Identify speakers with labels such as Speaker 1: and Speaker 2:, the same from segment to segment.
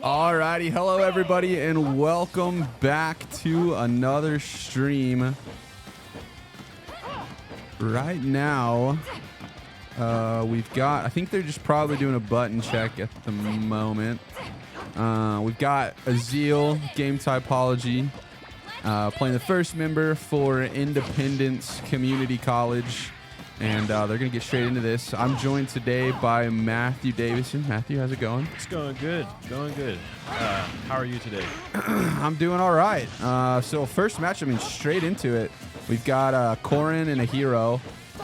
Speaker 1: Alrighty, hello everybody, and welcome back to another stream. Right now, we've got, I think they're just probably doing a button check at the moment. We've got Azil, Game Typology, playing the first member for Independence Community College. And they're going to get straight into this. I'm joined today by Matthew Davison. Matthew, how's it going?
Speaker 2: It's going good. Going good. How are you today?
Speaker 1: I'm doing all right. So first match, I mean, straight into it. We've got Corin and a hero.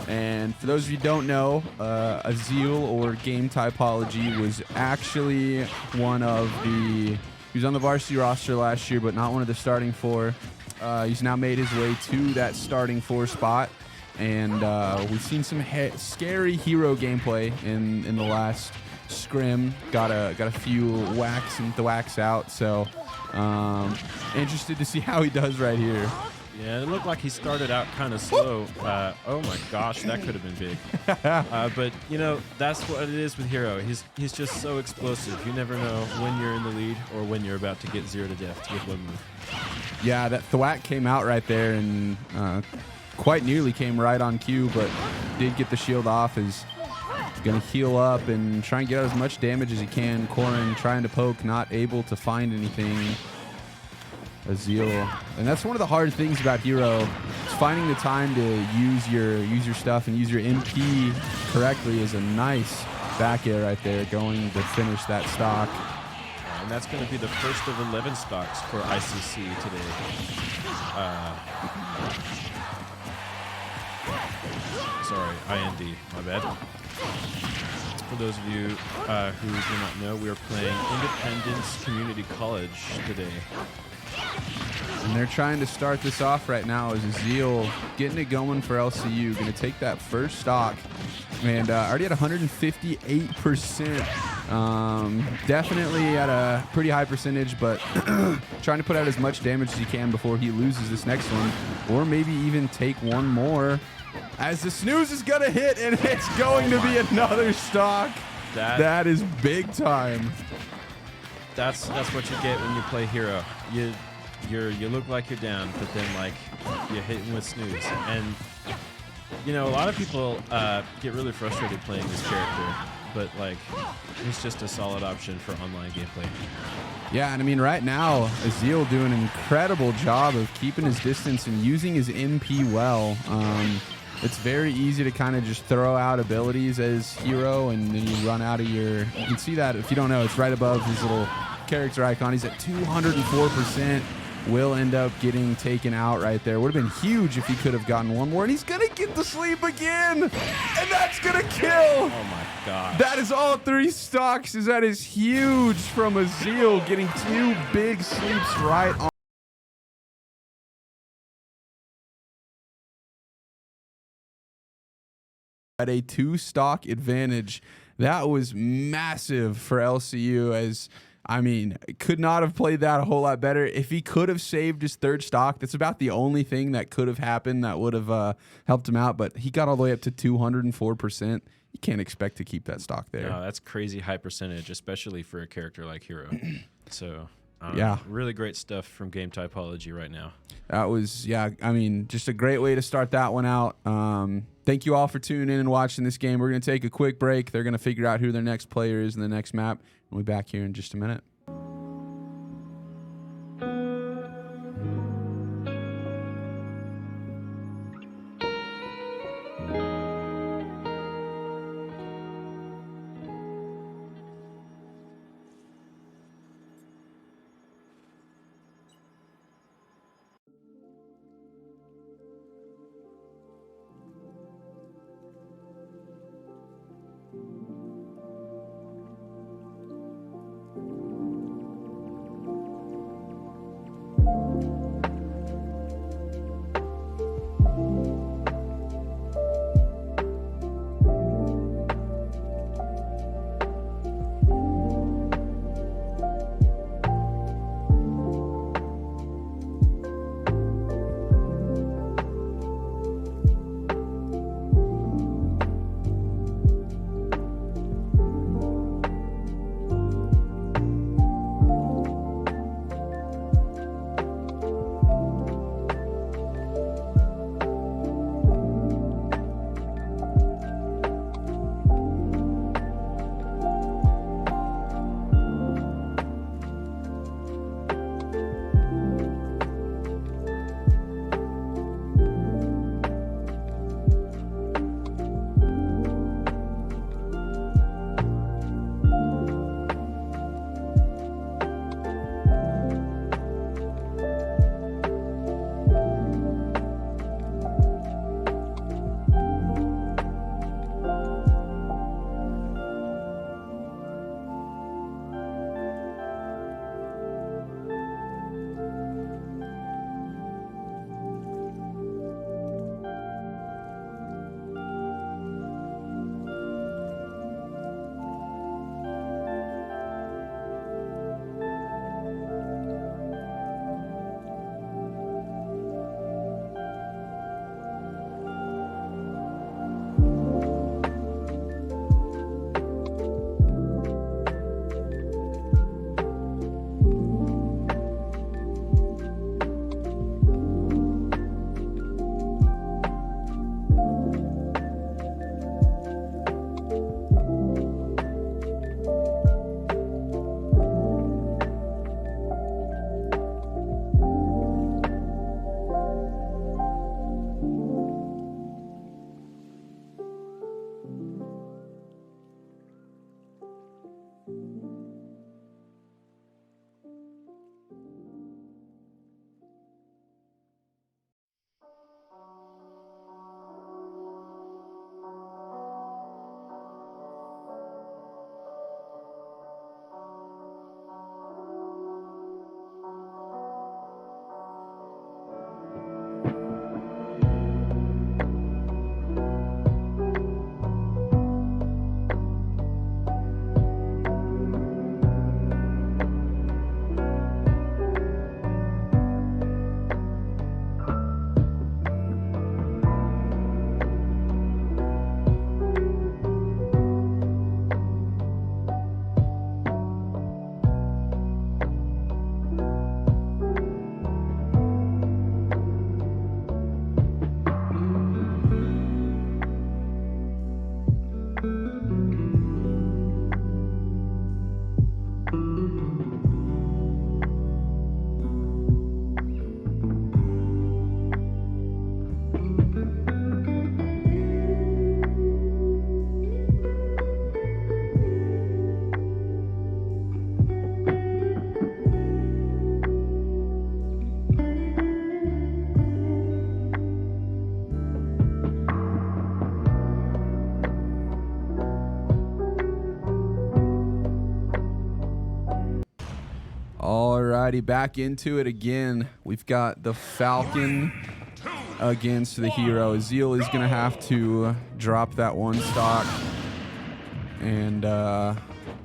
Speaker 1: And for those of you who don't know, Azil or Game Typology was actually one of the... He was on the varsity roster last year, but not one of the starting four. He's now made his way to that starting four spot. And we've seen some scary hero gameplay in the last scrim. Got a few whacks and thwacks out. So interested to see how he does right here.
Speaker 2: Yeah, it looked like he started out kind of slow. Oh my gosh, that could have been big. But you know, that's what it is with hero. He's just so explosive. You never know when you're in the lead or when you're about to get 0 to death with one move.
Speaker 1: Yeah, that thwack came out right there and quite nearly came right on cue, but did get the shield off. Is going to heal up and try and get out as much damage as he can. Corin trying to poke, not able to find anything. Azil, and that's one of the hard things about hero, is finding the time to use your stuff and use your MP correctly. Is a nice back air right there, going to finish that stock.
Speaker 2: And that's going to be the first of 11 stocks for ICC today. Sorry, IND, my bad. For those of you who do not know, we are playing Independence Community College today.
Speaker 1: And they're trying to start this off right now as Azil getting it going for LCU. Going to take that first stock. And already at 158%. Definitely at a pretty high percentage, but trying to put out as much damage as he can before he loses this next one. Or maybe even take one more. As the snooze is going to hit, and it's going to be another stock. That is big time.
Speaker 2: That's what you get when you play hero. You look like you're down, but then like you're hitting with snooze. And you know, a lot of people get really frustrated playing this character, but like he's just a solid option for online gameplay.
Speaker 1: Yeah, and I mean right now, Azil doing an incredible job of keeping his distance and using his MP well. It's very easy to kind of just throw out abilities as hero, and then you run out of your... You can see that, if you don't know, it's right above his little character icon. He's at 204%. Will end up getting taken out right there. Would have been huge if he could have gotten one more. And he's going to get the sleep again. And that's going to kill.
Speaker 2: Oh, my God.
Speaker 1: That is all 3 stocks. That is huge from Azil, getting 2 big sleeps right on. At a 2-stock advantage. That was massive for LCU, as I mean, could not have played that a whole lot better. If he could have saved his 3rd stock, that's about the only thing that could have happened that would have helped him out, but he got all the way up to 204%. You can't expect to keep that stock there.
Speaker 2: No, that's crazy high percentage, especially for a character like hero. So
Speaker 1: yeah,
Speaker 2: really great stuff from Game Typology right now.
Speaker 1: That was, yeah, I mean, just a great way to start that one out. Thank you all for tuning in and watching this game. We're going to take a quick break. They're going to figure out who their next player is in the next map. We'll be back here in just a minute. Alrighty, back into it again. We've got the Falcon against the Hero. Azil is going to have to drop that one stock. And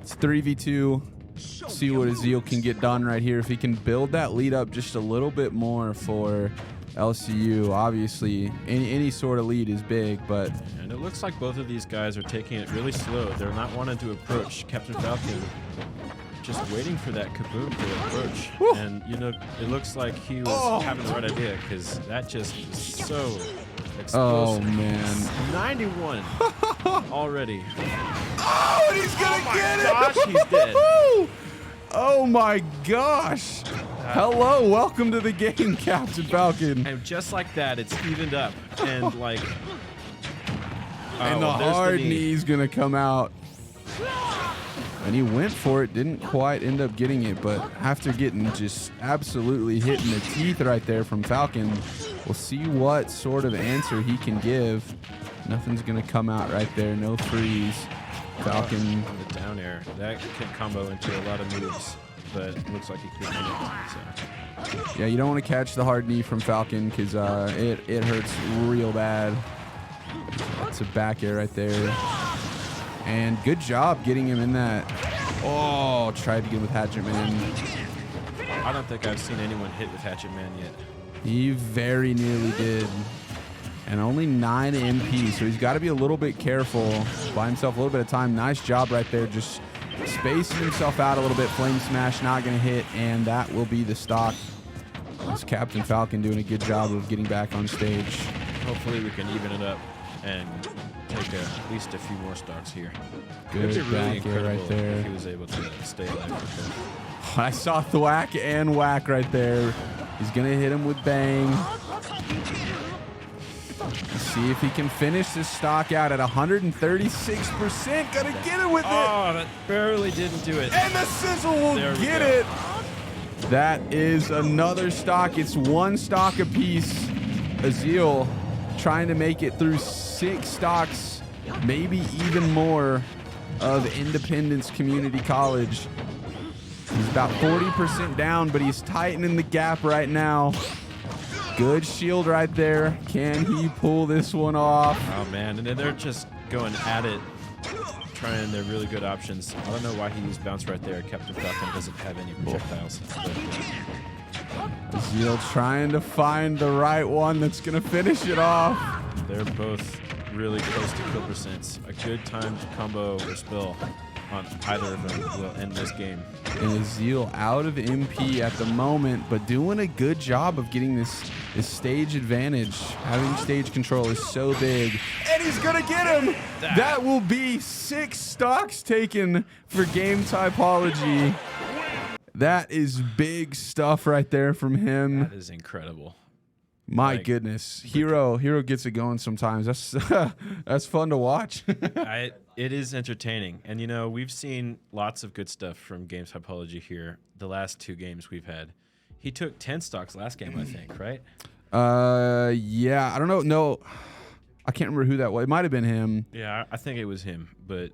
Speaker 1: it's 3v2. See what Azil can get done right here. If he can build that lead up just a little bit more for LCU. Obviously, any sort of lead is big, but...
Speaker 2: And it looks like both of these guys are taking it really slow. They're not wanting to approach Captain Falcon. Just waiting for that kaboom to approach.
Speaker 1: Woo.
Speaker 2: And, you know, it looks like he was having the right idea because that just was so explosive.
Speaker 1: Oh, man.
Speaker 2: 91 already.
Speaker 1: Oh, and he's going to get it!
Speaker 2: Gosh, he's dead.
Speaker 1: Oh, my gosh. Hello, welcome to the game, Captain Falcon.
Speaker 2: And just like that, it's evened up. And, like...
Speaker 1: And the hard knee's going to come out. And he went for it, didn't quite end up getting it, but after getting just absolutely hit in the teeth right there from Falcon, we'll see what sort of answer he can give. Nothing's going to come out right there, no freeze. Falcon.
Speaker 2: On the down air, that can combo into a lot of moves, but it looks like he couldn't hit it. So.
Speaker 1: Yeah, you don't want to catch the hard knee from Falcon because it hurts real bad. It's a back air right there. And good job getting him in that. Oh, tried to get with Hatchet Man.
Speaker 2: I don't think I've seen anyone hit with Hatchet Man yet.
Speaker 1: He very nearly did. And only 9 MP, so he's got to be a little bit careful. Buy himself a little bit of time. Nice job right there. Just spacing himself out a little bit. Flame Smash not going to hit, and that will be the stock. This Captain Falcon doing a good job of getting back on stage.
Speaker 2: Hopefully we can even it up and take at least a few more stocks here.
Speaker 1: Good
Speaker 2: It'd be really
Speaker 1: back air right
Speaker 2: incredible
Speaker 1: there.
Speaker 2: if he was able to stay alive for good.
Speaker 1: I saw thwack and whack right there. He's going to hit him with bang. Let's see if he can finish this stock out at 136%. Got to get it with it.
Speaker 2: Oh, that barely didn't do it.
Speaker 1: And the sizzle will get it. That is another stock. It's 1 stock apiece. Azil trying to make it through 6 stocks, maybe even more, of Independence Community College. He's about 40% down, but he's tightening the gap right now. Good shield right there. Can he pull this one off?
Speaker 2: Oh, man. And then they're just going at it, trying their really good options. I don't know why he used bounce right there. Captain Falcon doesn't have any projectiles.
Speaker 1: Azil trying to find the right one that's going to finish it off.
Speaker 2: They're both really close to kill percents. A good timed combo or spill on either of them will end this game.
Speaker 1: And Azil out of MP at the moment, but doing a good job of getting this stage advantage. Having stage control is so big. And he's going to get him! That will be 6 stocks taken for game typology. That is big stuff right there from him.
Speaker 2: That is incredible.
Speaker 1: My goodness. Hero gets it going sometimes. That's fun to watch.
Speaker 2: It is entertaining. And, you know, we've seen lots of good stuff from game typology here the last 2 games we've had. He took 10 stocks last game, I think, right?
Speaker 1: Yeah. I don't know. No, I can't remember who that was. It might have been him.
Speaker 2: Yeah, I think it was him, but...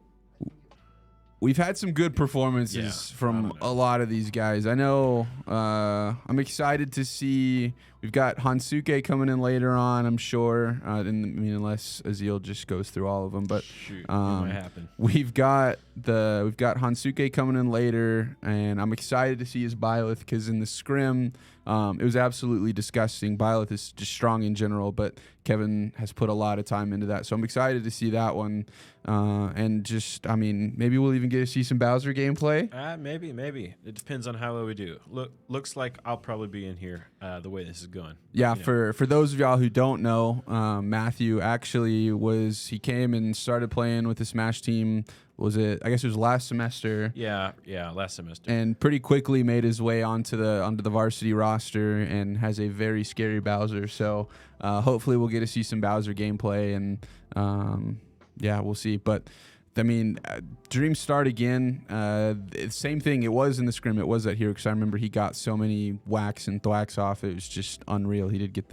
Speaker 1: We've had some good performances from a lot of these guys. I know I'm excited to see. We've got Hansuke coming in later on, I'm sure. Unless Azil just goes through all of them. But
Speaker 2: shoot, it might happen.
Speaker 1: we've got Hansuke coming in later, and I'm excited to see his Byleth because in the scrim, it was absolutely disgusting. Byleth is just strong in general, but Kevin has put a lot of time into that. So I'm excited to see that one. And just, I mean, maybe we'll even get to see some Bowser gameplay.
Speaker 2: Maybe. It depends on how well we do. Looks like I'll probably be in here the way this is going.
Speaker 1: Yeah,
Speaker 2: You know.
Speaker 1: for those of y'all who don't know, Matthew actually he came and started playing with the Smash team. I guess it was last semester.
Speaker 2: Yeah, last semester.
Speaker 1: And pretty quickly made his way onto the varsity roster and has a very scary Bowser. So hopefully we'll get to see some Bowser gameplay, and yeah, we'll see. But I mean, Dream Start again. Same thing. It was in the scrim. It was that hero because I remember he got so many whacks and thwacks off. It was just unreal. He did get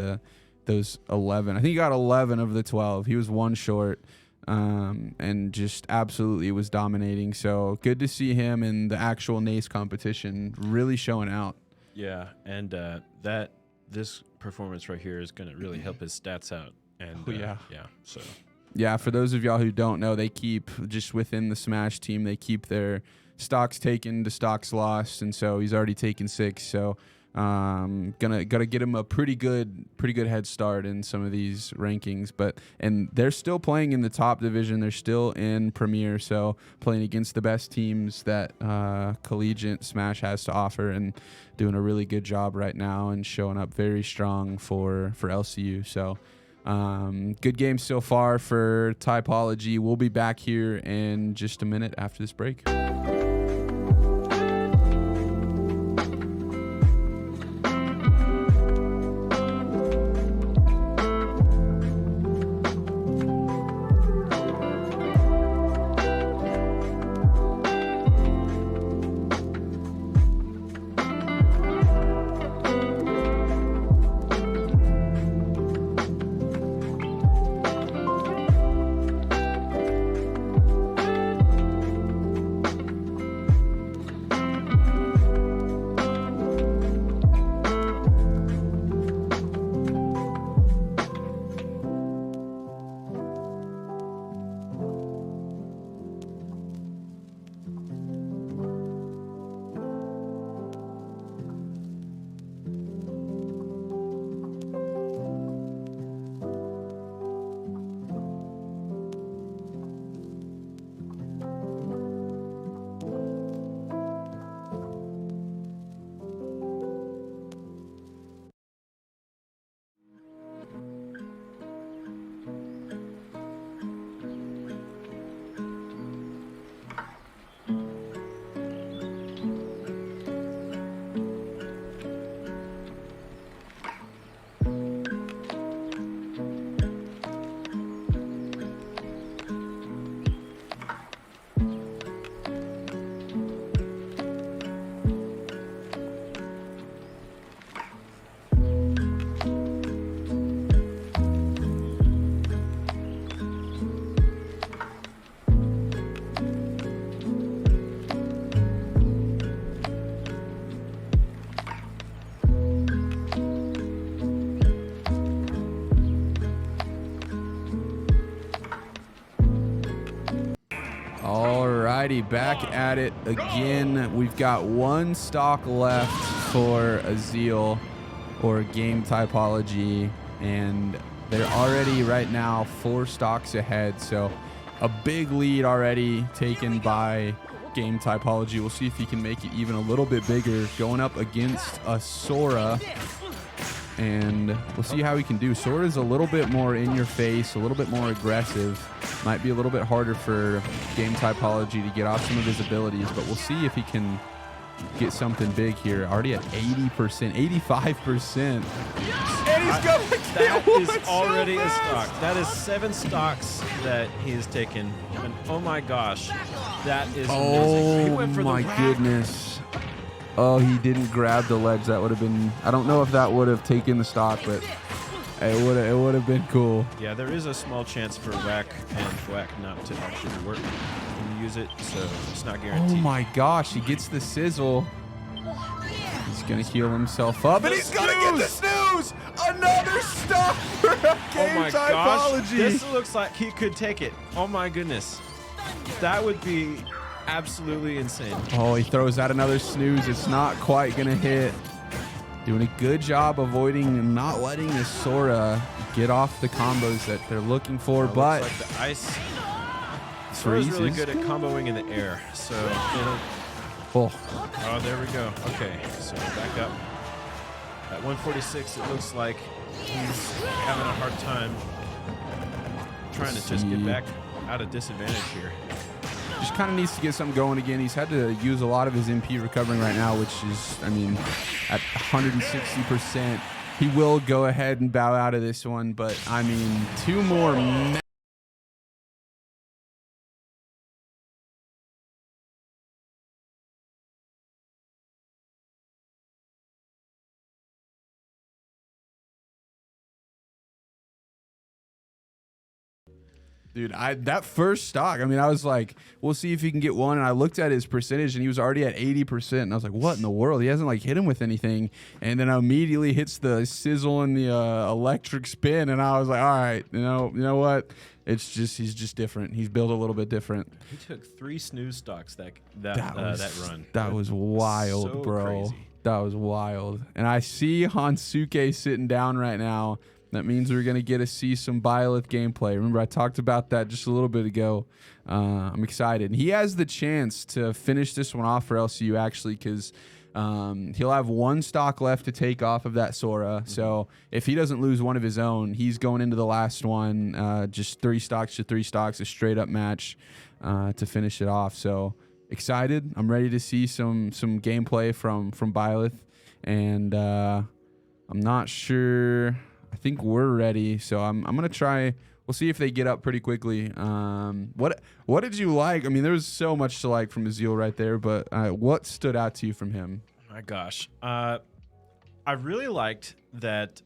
Speaker 1: those 11. I think he got 11 of the 12. He was 1 short. And just absolutely was dominating. So good to see him in the actual NACE competition really showing out.
Speaker 2: Yeah, and this performance right here is going to really help his stats out. And yeah. So
Speaker 1: yeah, for those of y'all who don't know, they keep just within the Smash team, they keep their stocks taken to stocks lost, and so he's already taken 6. So gonna get him a pretty good head start in some of these rankings. And they're still playing in the top division. They're still in Premier, so playing against the best teams that collegiate Smash has to offer, and doing a really good job right now and showing up very strong for LCU. So good game so far for Typology. We'll be back here in just a minute after this break. Alrighty, back at it again. We've got 1 stock left for Azil or Game Typology, and they're already right now 4 stocks ahead. So a big lead already taken by Game Typology. We'll see if he can make it even a little bit bigger, going up against a Sora. And we'll see how he can do. Sora's a little bit more in your face, a little bit more aggressive. Might be a little bit harder for Game Typology to get off some of his abilities, but we'll see if he can get something big here. Already at 80%, 85%. And he's going to
Speaker 2: That is already a stock. That is 7 stocks that he has taken. And oh my gosh, that is amazing. He went for
Speaker 1: my
Speaker 2: the
Speaker 1: goodness. Oh, he didn't grab the ledge. That would have been, I don't know if that would have taken the stock, but it would have been cool.
Speaker 2: Yeah, there is a small chance for whack and whack not to actually work when you use it, so it's not guaranteed.
Speaker 1: Oh my gosh, he gets the sizzle. He's going to heal himself up, and he's going to get the snooze! Another stock for Game Typology.
Speaker 2: Gosh, this looks like he could take it. Oh my goodness. That would be absolutely insane.
Speaker 1: Oh, he throws out another snooze. It's not quite going to hit. Doing a good job avoiding and not letting the Sora get off the combos that they're looking for, but
Speaker 2: looks like the ice. Sora's really good at comboing in the air, so
Speaker 1: oh,
Speaker 2: there we go. Okay, so back up. At 146, it looks like he's having a hard time trying to just get back out of disadvantage here.
Speaker 1: Just kind of needs to get something going again. He's had to use a lot of his MP recovering right now, which is, I mean, at 160%. He will go ahead and bow out of this one, but I mean, 2 more. Dude, that first stock, I mean, I was like, we'll see if he can get one. And I looked at his percentage, and he was already at 80%. And I was like, what in the world? He hasn't, like, hit him with anything. And then immediately hits the sizzle and the electric spin. And I was like, all right, you know what? It's just, he's just different. He's built a little bit different.
Speaker 2: He took 3 snooze stocks that run.
Speaker 1: That was wild,
Speaker 2: so
Speaker 1: bro.
Speaker 2: crazy.
Speaker 1: That was wild. And I see Hansuke sitting down right now. That means we're going to get to see some Byleth gameplay. Remember, I talked about that just a little bit ago. I'm excited. And he has the chance to finish this one off for LCU, actually, because he'll have 1 stock left to take off of that Sora. So if he doesn't lose one of his own, he's going into the last one, just 3 stocks to 3 stocks, a straight-up match to finish it off. So excited. I'm ready to see some gameplay from Byleth. And I'm not sure... I think we're ready, so I'm gonna try. We'll see if they get up pretty quickly. What did you like? I mean, there was so much to like from Azil right there, but what stood out to you from him?
Speaker 2: My gosh, I really liked that.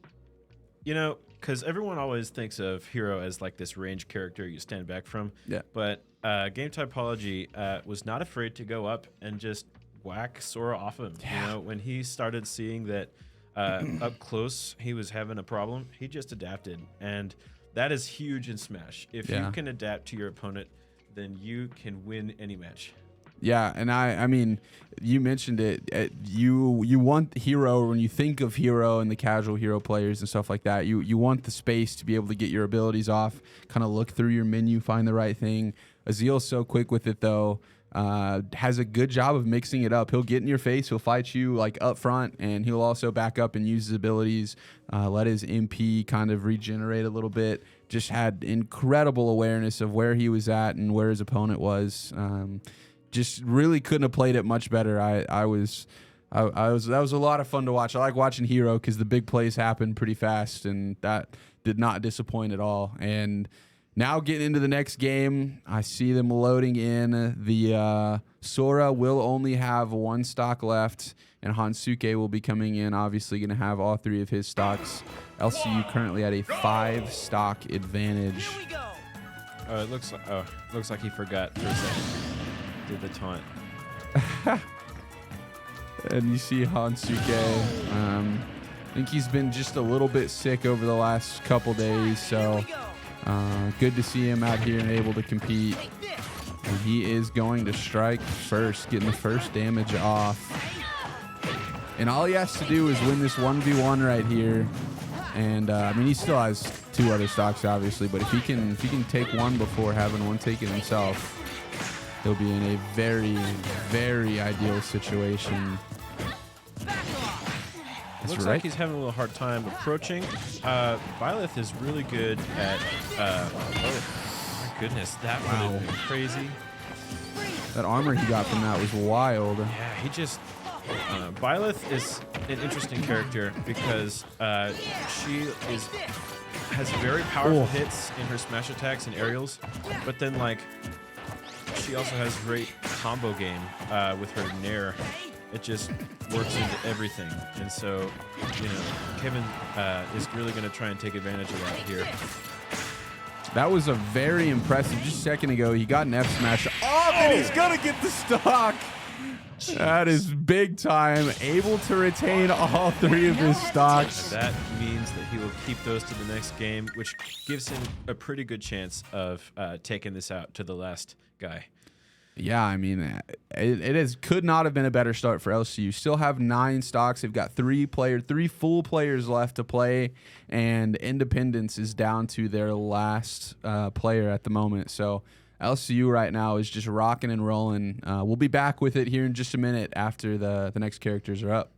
Speaker 2: You know, because everyone always thinks of Hero as like this range character you stand back from.
Speaker 1: Yeah.
Speaker 2: But Game Typology was not afraid to go up and just whack Sora off him. Yeah. You know, when he started seeing that. Up close, he was having a problem. He just adapted, and that is huge in Smash. If you can adapt to your opponent, then you can win any match.
Speaker 1: Yeah, and I mean, you mentioned it. You want Hero when you think of Hero and the casual Hero players and stuff like that. You want the space to be able to get your abilities off, kind of look through your menu, find the right thing. Azil's so quick with it though. Has a good job of mixing it up. He'll get in your face, he'll fight you like up front, and he'll also back up and use his abilities, let his MP kind of regenerate a little bit. Just had incredible awareness of where he was at and where his opponent was. Just really couldn't have played it much better. That was a lot of fun to watch. I like watching Hero because the big plays happen pretty fast, and that did not disappoint at all. And now getting into the next game, I see them loading in. The Sora will only have 1 stock left, and Hansuke will be coming in, obviously going to have all 3 of his stocks. LCU currently at a 5 stock advantage.
Speaker 2: It looks like he forgot for a second. Did the taunt.
Speaker 1: And you see Hansuke. I think he's been just a little bit sick over the last couple days, so... good to see him out here and able to compete. And he is going to strike first, getting the first damage off. And all he has to do is win this 1v1 right here. And I mean, he still has 2 other stocks, obviously, but if he can take one before having one taken himself, he'll be in a very, very ideal situation.
Speaker 2: Looks like he's having a little hard time approaching. Byleth is really good at... oh, my goodness. That would have been crazy.
Speaker 1: That armor he got from that was wild.
Speaker 2: Yeah, he just... Byleth is an interesting character because she has very powerful hits in her smash attacks and aerials, but then, like, she also has great combo game with her Nair. It just works into everything. And so, you know, Kevin is really going to try and take advantage of that here.
Speaker 1: That was a very impressive. Just a second ago, he got an F smash off, and he's going to get the stock. Jeez. That is big time. Able to retain all 3 of his stocks.
Speaker 2: And that means that he will keep those to the next game, which gives him a pretty good chance of taking this out to the last guy.
Speaker 1: Yeah, I mean, could not have been a better start for LCU. Still have 9 stocks. They've got 3 full players left to play, and Independence is down to their last player at the moment. So LCU right now is just rocking and rolling. We'll be back with it here in just a minute after the next characters are up.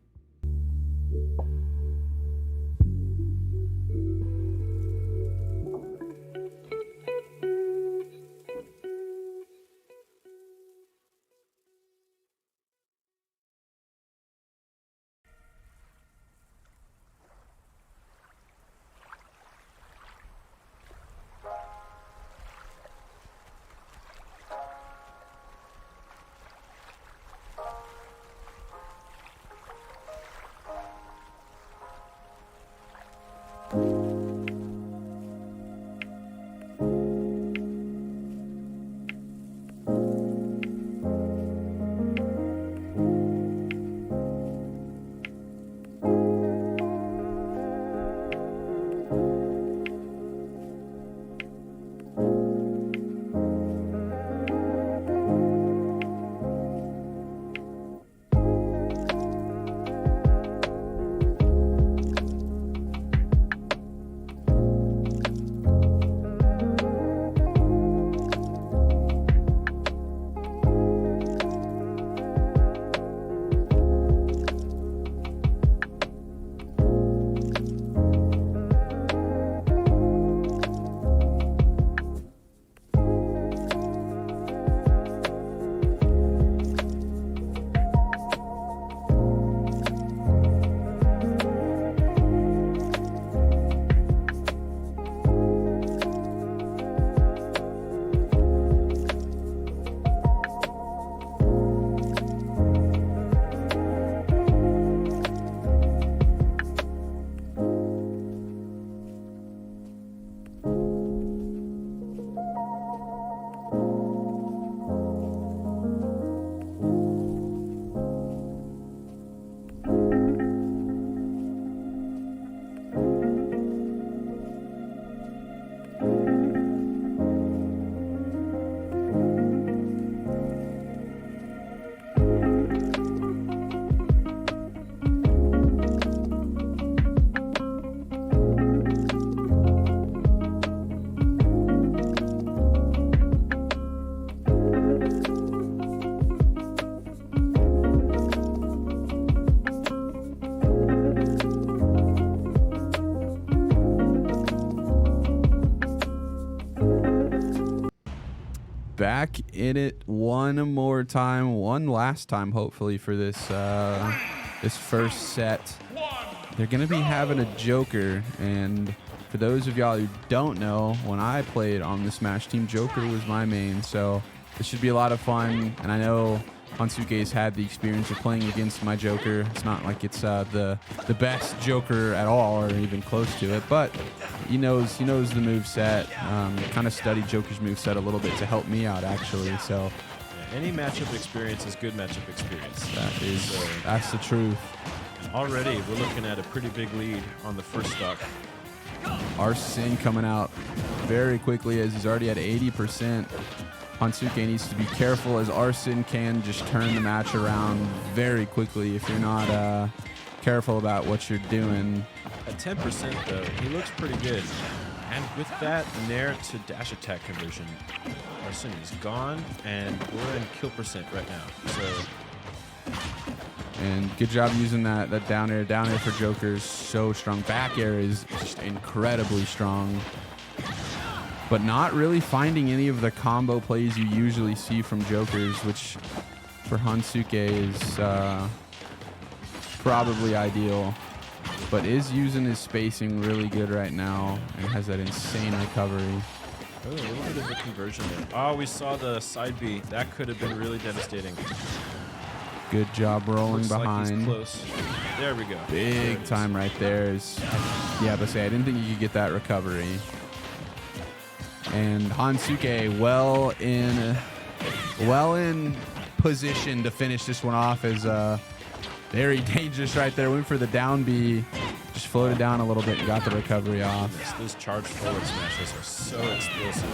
Speaker 1: back in it one more time, one last time, hopefully, for this this first set. They're going to be having a Joker, and for those of y'all who don't know, when I played on the Smash team, Joker was my main, so this should be a lot of fun. And I know Hansuke's had the experience of playing against my Joker. It's not like it's the best Joker at all, or even close to it, but he knows the moveset. Kind of studied Joker's moveset a little bit to help me out, actually. So
Speaker 2: yeah, any matchup experience is good matchup experience.
Speaker 1: That's the truth.
Speaker 2: Already, we're looking at a pretty big lead on the first stock.
Speaker 1: Arsene coming out very quickly as he's already at 80%. Hansuke needs to be careful as Arsene can just turn the match around very quickly if you're not careful about what you're doing.
Speaker 2: At 10% though, he looks pretty good. And with that nair to dash attack conversion, Arsene is gone, and we're in kill percent right now. So,
Speaker 1: and good job using that down air. Down air for Joker is so strong. Back air is just incredibly strong. But not really finding any of the combo plays you usually see from Jokers, which for Hansuke is probably ideal. But is using his spacing really good right now and has that insane recovery.
Speaker 2: Oh, a little bit of a conversion there. Oh, we saw the side B. That could have been really devastating.
Speaker 1: Good job rolling
Speaker 2: Looks
Speaker 1: behind.
Speaker 2: like he's close. There we go.
Speaker 1: Big time right there. Yeah, but I didn't think you could get that recovery. And Hansuke well in position to finish this one off as very dangerous right there. Went for the down B, just floated down a little bit and got the recovery off.
Speaker 2: Those charge forward smashes are so explosive.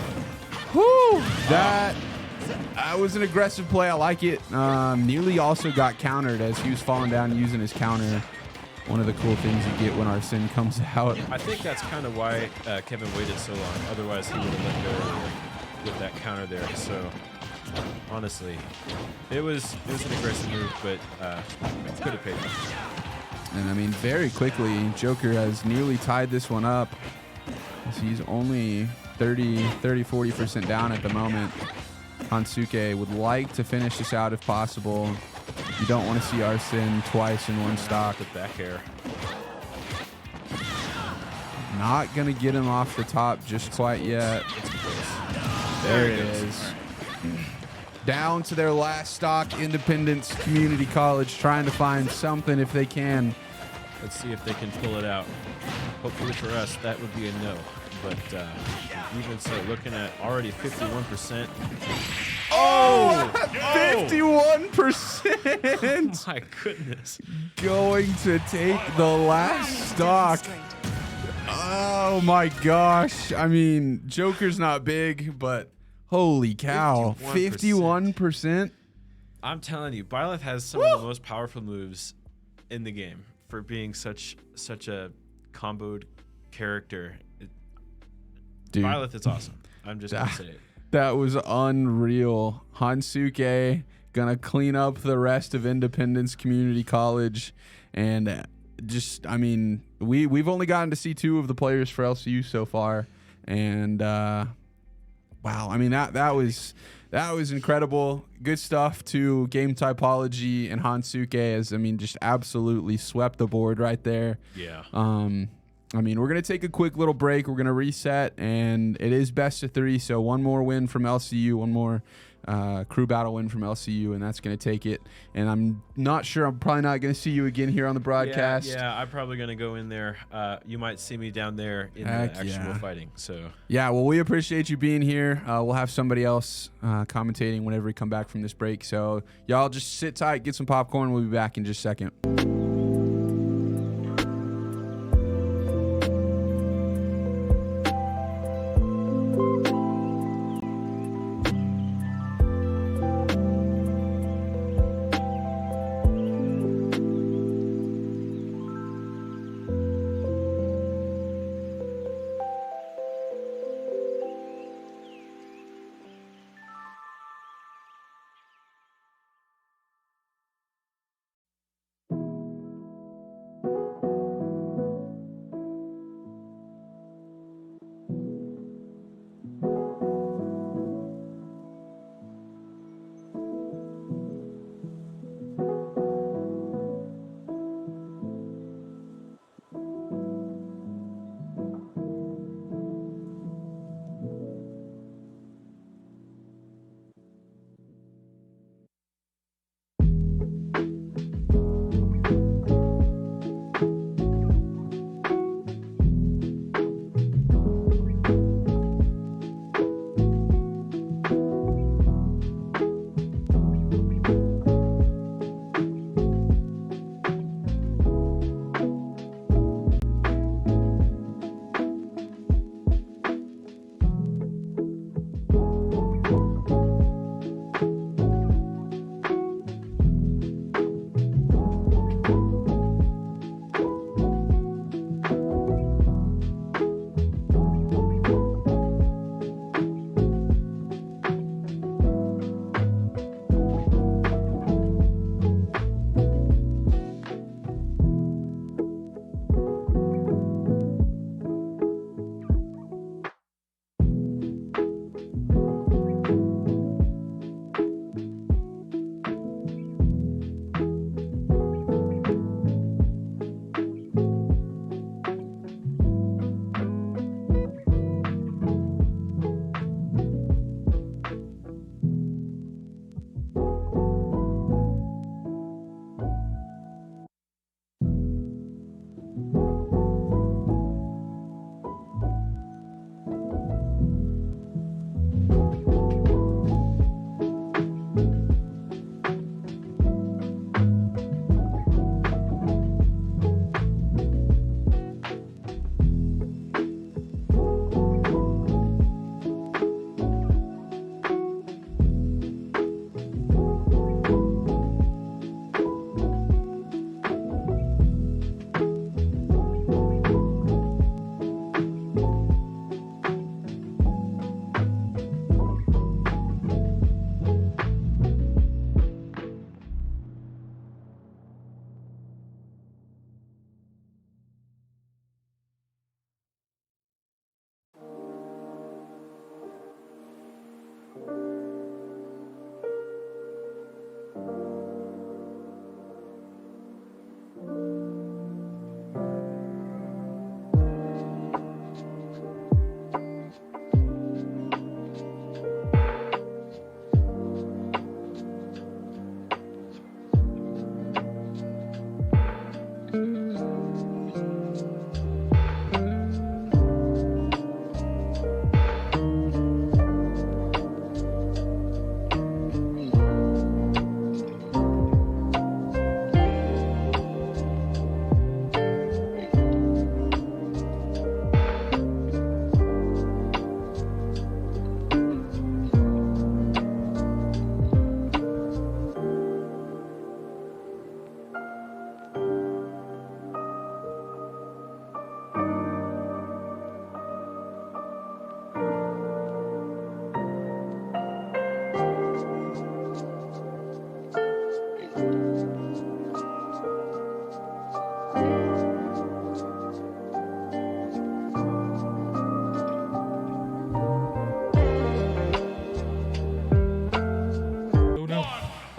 Speaker 1: Whoo! That was an aggressive play. I like it. Neely also got countered as he was falling down using his counter. One of the cool things you get when Arsene comes out.
Speaker 2: I think that's kind of why Kevin waited so long. Otherwise, he would have let go with that counter there. So, honestly, it was an aggressive move, but could have paid off.
Speaker 1: And I mean, very quickly, Joker has nearly tied this one up. He's only 40% down at the moment. Hansuke would like to finish this out if possible. You don't want to see Arsene twice in one stock.
Speaker 2: With back air.
Speaker 1: Not going to get him off the top just quite yet. There it is. Down to their last stock, Independence Community College, trying to find something if they can.
Speaker 2: Let's see if they can pull it out. Hopefully for us, that would be a no. But even so, looking at already 51%.
Speaker 1: Oh, 51%.
Speaker 2: My goodness.
Speaker 1: Going to take the last stock. Oh my gosh. I mean, Joker's not big, but holy cow. 51%.
Speaker 2: I'm telling you, Byleth has some of the most powerful moves in the game for being such a comboed character.
Speaker 1: Dude,
Speaker 2: Byleth is awesome. I'm just going to say it.
Speaker 1: That was unreal. Hansuke gonna clean up the rest of Independence Community College, and just, I mean, we've only gotten to see 2 of the players for LCU so far, and wow, I mean that was incredible. Good stuff to Game Typology and Hansuke, as I mean, just absolutely swept the board right there.
Speaker 2: Yeah.
Speaker 1: I mean, we're going to take a quick little break. We're going to reset, and it is best of 3, so one more win from LCU, one more crew battle win from LCU, and that's going to take it. And I'm not sure. I'm probably not going to see you again here on the broadcast.
Speaker 2: Yeah, I'm probably going to go in there. You might see me down there in the actual fighting. So
Speaker 1: yeah, well, we appreciate you being here. We'll have somebody else commentating whenever we come back from this break. So y'all just sit tight, get some popcorn. We'll be back in just a second.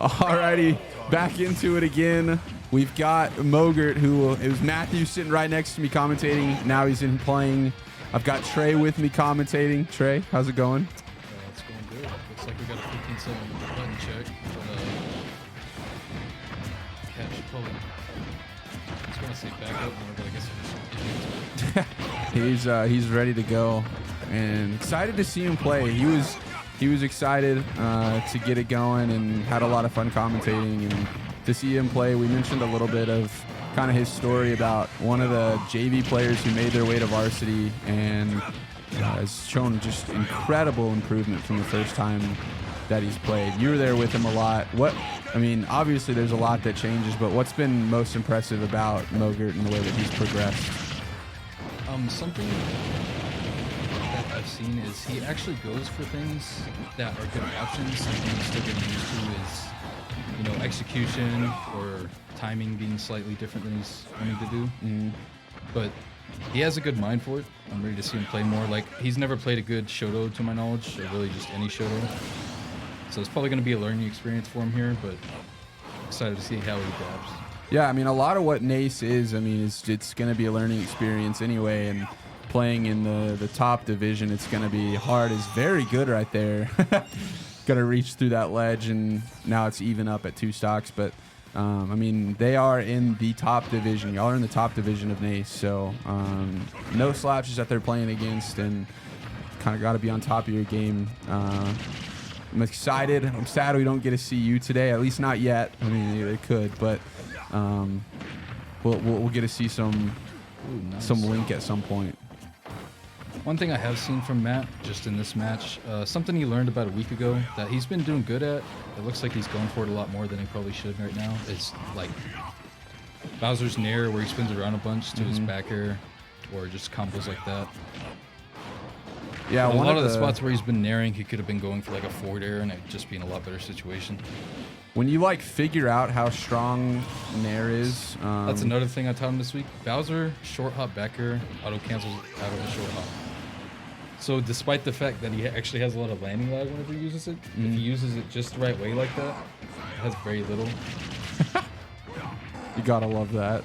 Speaker 1: Alrighty, back into it again. We've got Mogert, who it was Matthew sitting right next to me commentating. Now he's in playing. I've got Trey with me commentating. Trey, how's it going?
Speaker 3: It's going good. Looks like we got a 15-second button check. But, catch pulling. I was going to say back up more, but I guess
Speaker 1: He's ready to go, and excited to see him play. He was excited to get it going and had a lot of fun commentating, and to see him play. We mentioned a little bit of kind of his story about one of the JV players who made their way to varsity and has shown just incredible improvement from the first time that he's played. You were there with him a lot. Obviously there's a lot that changes, but what's been most impressive about Mogert and the way that he's progressed?
Speaker 3: Something that I've seen is he actually goes for things that are good options. Something he's still getting used to is, execution or timing being slightly different than he's wanting to do. But he has a good mind for it. I'm ready to see him play more. Like, he's never played a good Shoto to my knowledge, or really just any Shoto. So it's probably going to be a learning experience for him here, but excited to see how he adapts.
Speaker 1: Yeah, a lot of what Nace is, it's going to be a learning experience anyway, and playing in the top division, it's going to be hard. Is very good right there. Going to reach through that ledge, and now it's even up at 2 stocks. But, they are in the top division. Y'all are in the top division of Nace, so no slouches that they're playing against, and kind of got to be on top of your game. I'm excited. I'm sad we don't get to see you today, at least not yet. They could, but we'll get to see some Link at some point.
Speaker 3: One thing I have seen from Matt just in this match, something he learned about a week ago that he's been doing good at, it looks like he's going for it a lot more than he probably should right now, is like Bowser's Nair, where he spins around a bunch to his back air, or just combos like that.
Speaker 1: Yeah,
Speaker 3: a lot of the spots where he's been nairing, he could have been going for like a forward air, and it'd just be in a lot better situation.
Speaker 1: When you figure out how strong Nair is,
Speaker 3: that's another thing I taught him this week. Bowser short hop back air auto cancels out of a short hop. So despite the fact that he actually has a lot of landing lag whenever he uses it, if he uses it just the right way like that, it has very little.
Speaker 1: You gotta love that.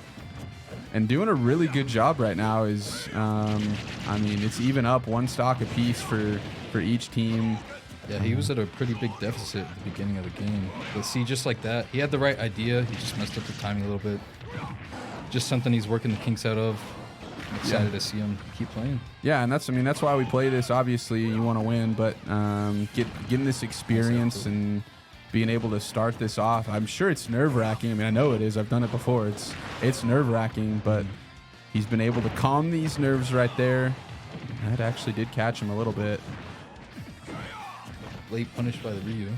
Speaker 1: And doing a really good job right now is, it's even up 1 stock apiece for each team.
Speaker 3: Yeah, he was at a pretty big deficit at the beginning of the game. But see, just like that, he had the right idea. He just messed up the timing a little bit. Just something he's working the kinks out of. I'm excited to see him keep playing. Yeah,
Speaker 1: and that's why we play this. Obviously, you want to win, but getting this experience and being able to start this off, I'm sure it's nerve-wracking. I know it is. I've done it before. It's nerve-wracking, but he's been able to calm these nerves right there. That actually did catch him a little bit.
Speaker 3: Late punish by the Ryu.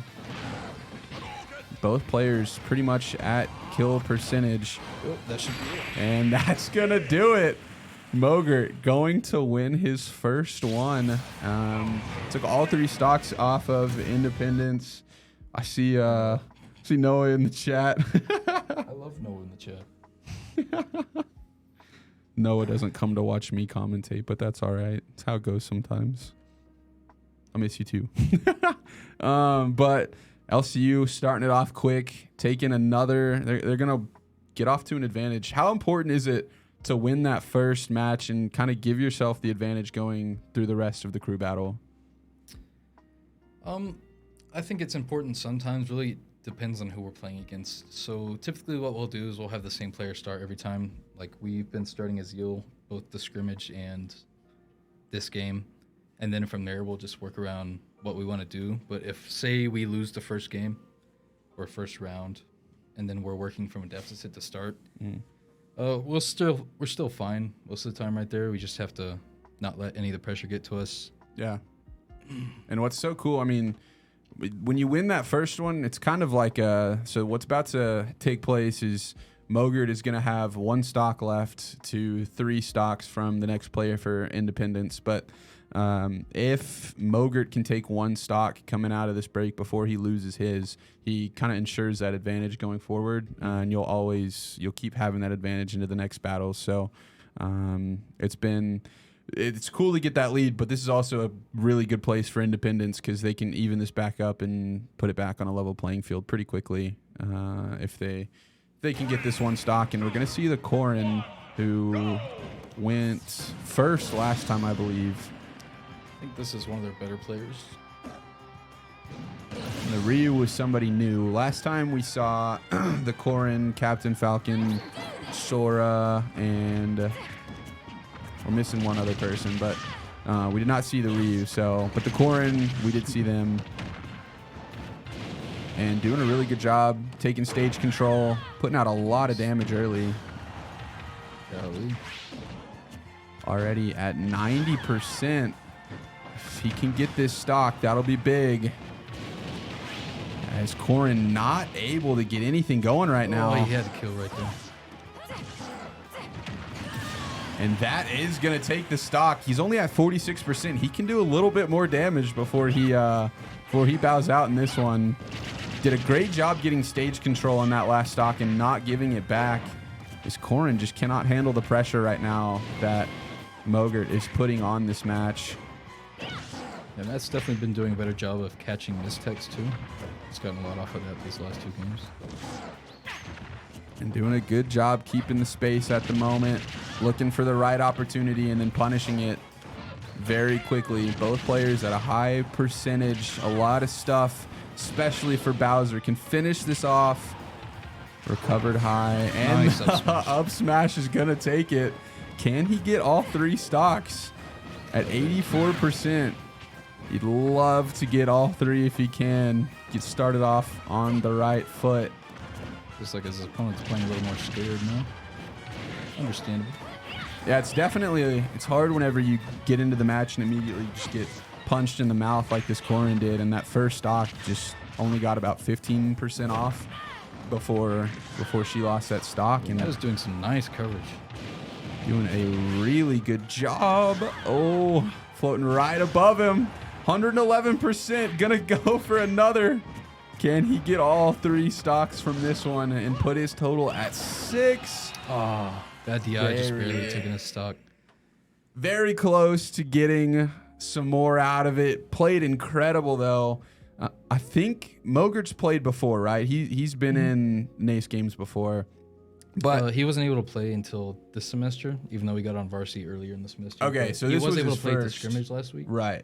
Speaker 1: Both players pretty much at kill percentage.
Speaker 3: Oh, that should be it.
Speaker 1: And that's going to do it. Mogert going to win his first one. Took all 3 stocks off of Independence. I see Noah in the chat.
Speaker 3: I love Noah in the chat.
Speaker 1: Noah doesn't come to watch me commentate, but that's all right. It's how it goes sometimes. I miss you too. But LCU starting it off quick, taking another. They're going to get off to an advantage. How important is it to win that first match and kind of give yourself the advantage going through the rest of the crew battle?
Speaker 3: I think it's important sometimes. Really depends on who we're playing against. So typically what we'll do is we'll have the same player start every time. Like, we've been starting as Yul, both the scrimmage and this game. And then from there, we'll just work around what we want to do. But if, say, we lose the first game or first round, and then we're working from a deficit to start, we're still fine most of the time right there. We just have to not let any of the pressure get to us.
Speaker 1: Yeah. And what's so cool, when you win that first one, it's kind of like so what's about to take place is Mogert is going to have 1 stock left to 3 stocks from the next player for Independence. But if Mogert can take 1 stock coming out of this break before he loses his, he kind of ensures that advantage going forward, and you'll keep having that advantage into the next battle. So it's been it's cool to get that lead, but this is also a really good place for Independence because they can even this back up and put it back on a level playing field pretty quickly if they can get this one stock. And we're going to see the Corrin, who went first last time, I believe.
Speaker 3: I think this is one of their better players.
Speaker 1: And the Ryu was somebody new. Last time we saw the Corrin, Captain Falcon, Sora, and we're missing one other person, but we did not see the Ryu. But the Corrin, we did see them. And doing a really good job taking stage control, putting out a lot of damage early.
Speaker 3: Golly.
Speaker 1: Already at 90%. If he can get this stock, that'll be big. As Corrin not able to get anything going right now.
Speaker 3: Oh, he had a kill right there.
Speaker 1: And that is going to take the stock. He's only at 46%. He can do a little bit more damage before he bows out in this one. Did a great job getting stage control on that last stock and not giving it back. This Corrin just cannot handle the pressure right now that Mogert is putting on this match.
Speaker 3: And that's definitely been doing a better job of catching mistakes too. He's gotten a lot off of that these last 2 games.
Speaker 1: And doing a good job keeping the space at the moment, looking for the right opportunity and then punishing it very quickly. Both players at a high percentage, a lot of stuff, especially for Bowser. Can finish this off. Recovered high, and
Speaker 3: nice
Speaker 1: up smash is going to take it. Can he get all 3 stocks at 84%? He'd love to get all 3 if he can. Get started off on the right foot.
Speaker 3: Just like his opponent's playing a little more scared now. Understandable.
Speaker 1: Yeah, it's hard whenever you get into the match and immediately just get punched in the mouth like this Corrin did, and that first stock just only got about 15% off before she lost that stock. And
Speaker 3: that was doing some nice coverage.
Speaker 1: Doing a really good job. Oh, floating right above him. 111%. Gonna go for another. Can he get all 3 stocks from this one and put his total at 6?
Speaker 3: Oh, that DI just barely taking a stock.
Speaker 1: Very close to getting some more out of it. Played incredible though. I think Mogert's played before, right? He's been in NACE games before. But
Speaker 3: he wasn't able to play until this semester, even though he got on varsity earlier in the semester.
Speaker 1: Okay, so this was
Speaker 3: able
Speaker 1: his
Speaker 3: to play the
Speaker 1: first
Speaker 3: scrimmage last week.
Speaker 1: Right.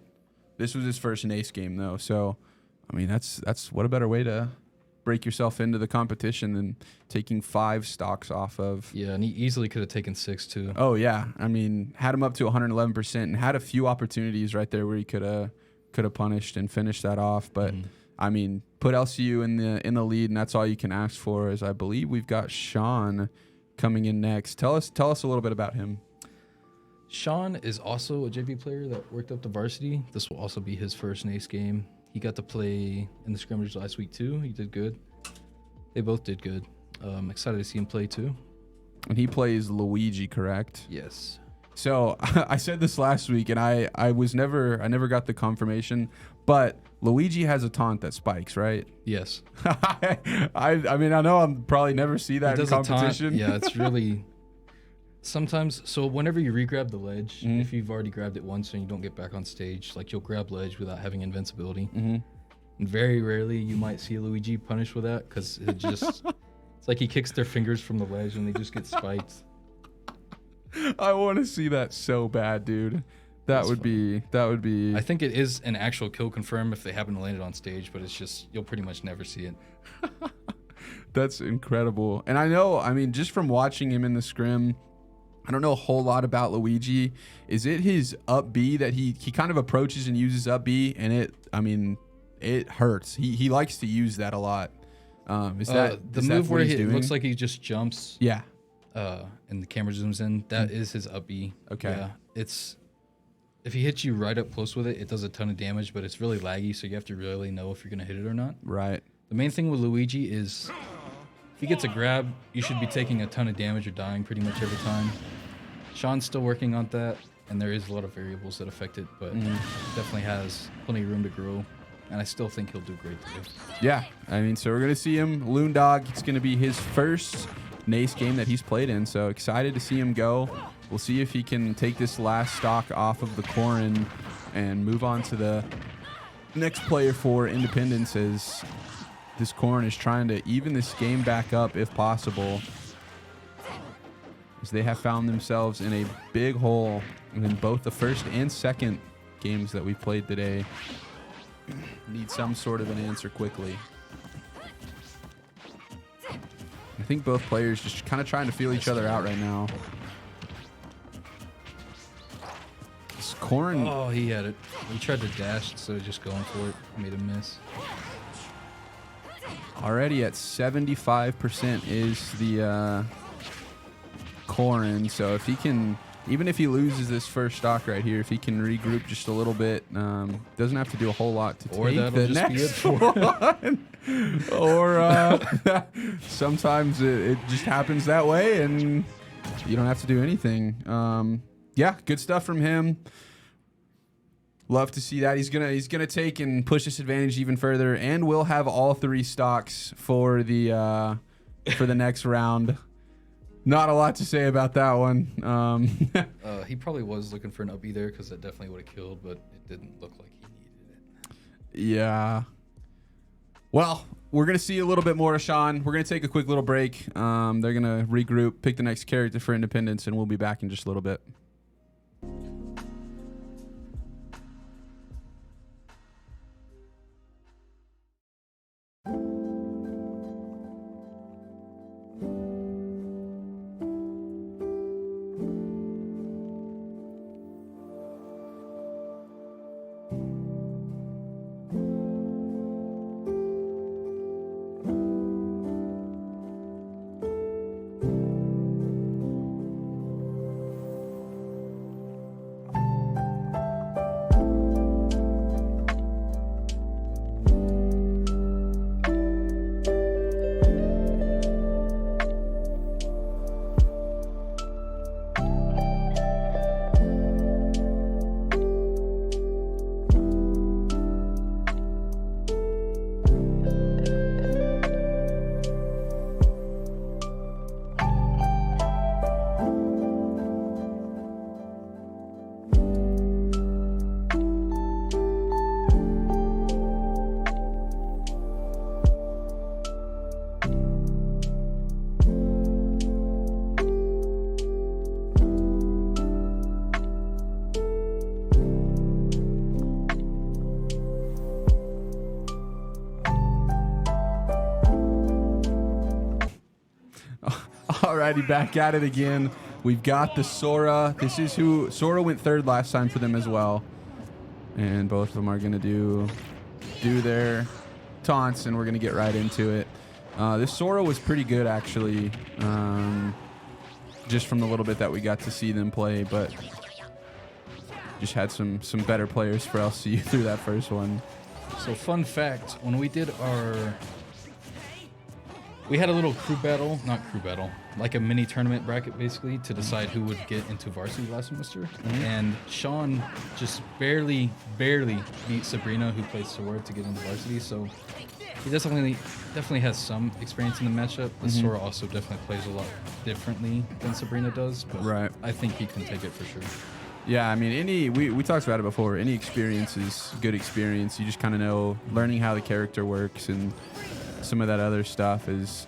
Speaker 1: This was his first NACE game though. So, I mean, that's what a better way to break yourself into the competition than taking 5 stocks off of.
Speaker 3: Yeah, and he easily could have taken 6 too.
Speaker 1: Oh yeah, I mean, had him up to 111% and had a few opportunities right there where he could have punished and finished that off. But I mean, put LCU in the lead, and that's all you can ask for. As I believe we've got Sean coming in next. Tell us a little bit about him.
Speaker 3: Sean is also a JV player that worked up to varsity. This will also be his first NACE game. He got to play in the scrimmage last week too. He did good. They both did good. Excited to see him play too.
Speaker 1: And he plays Luigi, correct?
Speaker 3: Yes.
Speaker 1: So I said this last week, and I never got the confirmation, but Luigi has a taunt that spikes, right?
Speaker 3: Yes.
Speaker 1: I mean, I know I'll probably never see that in competition.
Speaker 3: Yeah, it's really sometimes. So whenever you re-grab the ledge, if you've already grabbed it once and you don't get back on stage, like you'll grab ledge without having invincibility. And very rarely you might see Luigi punished with that because it just it's like he kicks their fingers from the ledge and they just get spiked.
Speaker 1: I want to see that so bad, dude. That would be.
Speaker 3: I think it is an actual kill confirm if they happen to land it on stage, but it's just you'll pretty much never see it.
Speaker 1: That's incredible. And I know, I mean, just from watching him in the scrim, I don't know a whole lot about Luigi. Is it his up B that he kind of approaches and uses up B, and it hurts. He likes to use that a lot. Is that
Speaker 3: the
Speaker 1: is
Speaker 3: move
Speaker 1: that
Speaker 3: where
Speaker 1: he's
Speaker 3: it
Speaker 1: doing?
Speaker 3: looks like he just jumps?
Speaker 1: Yeah.
Speaker 3: And the camera zooms in. That is his up B.
Speaker 1: Okay.
Speaker 3: Yeah, it's if he hits you right up close with it, it does a ton of damage, but it's really laggy, so you have to really know if you're gonna hit it or not.
Speaker 1: Right.
Speaker 3: The main thing with Luigi is if he gets a grab, you should be taking a ton of damage or dying pretty much every time. Sean's still working on that, and there is a lot of variables that affect it, but definitely has plenty of room to grow. And I still think he'll do great today.
Speaker 1: Yeah. I mean, so we're gonna see him Loon Dog. It's gonna be his first Nace game that he's played in. So excited to see him go. We'll see if he can take this last stock off of the Corrin and move on to the next player for Independence, as this Corrin is trying to even this game back up if possible, as they have found themselves in a big hole in both the first and second games that we've played today. Need some sort of an answer quickly. I think both players just kind of trying to feel each other out right now. This Corrin.
Speaker 3: Oh, he had it. He tried to dash instead of just going for it. Made him miss.
Speaker 1: Already at 75% is the Corrin. So if he can, even if he loses this first stock right here, if he can regroup just a little bit, doesn't have to do a whole lot to
Speaker 3: Or
Speaker 1: take
Speaker 3: that'll
Speaker 1: the
Speaker 3: just be
Speaker 1: next
Speaker 3: it for
Speaker 1: one. Or sometimes it just happens that way, and you don't have to do anything. Yeah, good stuff from him. Love to see that. He's gonna take and push this advantage even further, and we'll have all 3 stocks for the next round. Not a lot to say about that one.
Speaker 3: He probably was looking for an up B there, because that definitely would have killed, but it didn't look like he needed it.
Speaker 1: Yeah. Well, we're going to see a little bit more of Sean. We're going to take a quick little break. They're going to regroup, pick the next character for Independence, and we'll be back in just a little bit. Alrighty, back at it again. We've got the Sora. This is who Sora went third last time for them as well, and both of them are gonna do their taunts, and we're gonna get right into it. This Sora was pretty good actually, just from the little bit that we got to see them play, but just had some better players for LCU through that first one.
Speaker 3: So fun fact, when we did we had a little not crew battle, like a mini tournament bracket basically, to decide who would get into varsity last semester. And Sean just barely beat Sabrina, who played Sora, to get into varsity. So he definitely has some experience in the matchup, but Sora also definitely plays a lot differently than Sabrina does. But
Speaker 1: right.
Speaker 3: I think he can take it for sure.
Speaker 1: Yeah, I mean, we talked about it before. Any experience is good experience. You just kind of know, learning how the character works and some of that other stuff is.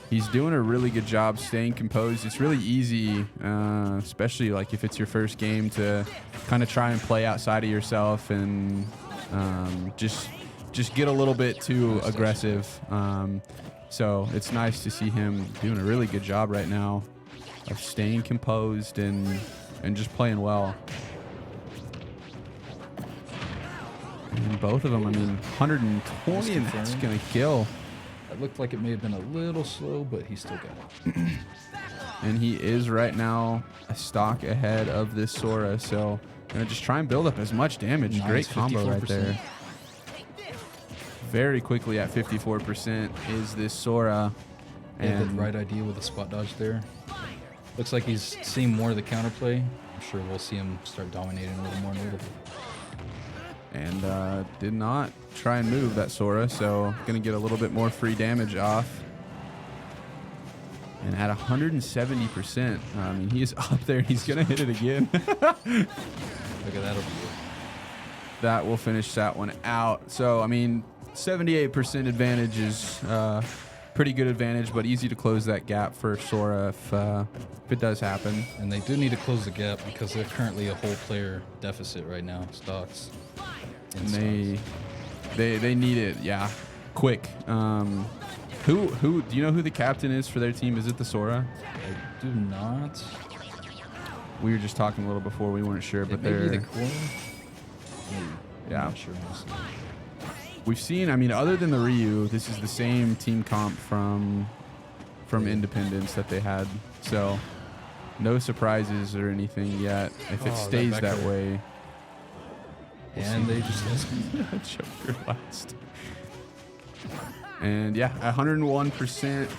Speaker 1: He's doing a really good job staying composed. It's really easy, especially like if it's your first game, to kind of try and play outside of yourself and just get a little bit too aggressive. So it's nice to see him doing a really good job right now of staying composed and just playing well. And both of them, I mean, 120, and that's going to kill.
Speaker 3: It looked like it may have been a little slow, but he still got it.
Speaker 1: And he is right now a stock ahead of this Sora, so gonna just try and build up as much damage.
Speaker 3: Nice,
Speaker 1: Great combo
Speaker 3: 54%.
Speaker 1: right there. Very quickly at 54% is this Sora.
Speaker 3: He had the
Speaker 1: And
Speaker 3: right idea with the spot dodge there. Looks like he's seeing more of the counterplay. I'm sure we'll see him start dominating a little more in a little bit.
Speaker 1: and did not try and move that Sora, so gonna get a little bit more free damage off. And at 170%, I mean, he is up there. He's going to hit it again.
Speaker 3: Look at that over here.
Speaker 1: That will finish that one out. So, I mean, 78% advantage is pretty good advantage, but easy to close that gap for Sora if it does happen.
Speaker 3: And they do need to close the gap because they're currently a whole player deficit right now. Stocks.
Speaker 1: And they need it, yeah, quick. Who do you know who the captain is for their team? Is it the Sora?
Speaker 3: I do not.
Speaker 1: We were just talking a little before. We weren't sure, but
Speaker 3: Maybe
Speaker 1: they're
Speaker 3: the Corn.
Speaker 1: yeah.
Speaker 3: I'm not sure. Honestly.
Speaker 1: We've seen, I mean, other than the Ryu, this is the same team comp from Independence that they had. So no surprises or anything yet. If it stays that way.
Speaker 3: And they just
Speaker 1: Joker last. And yeah, 101%.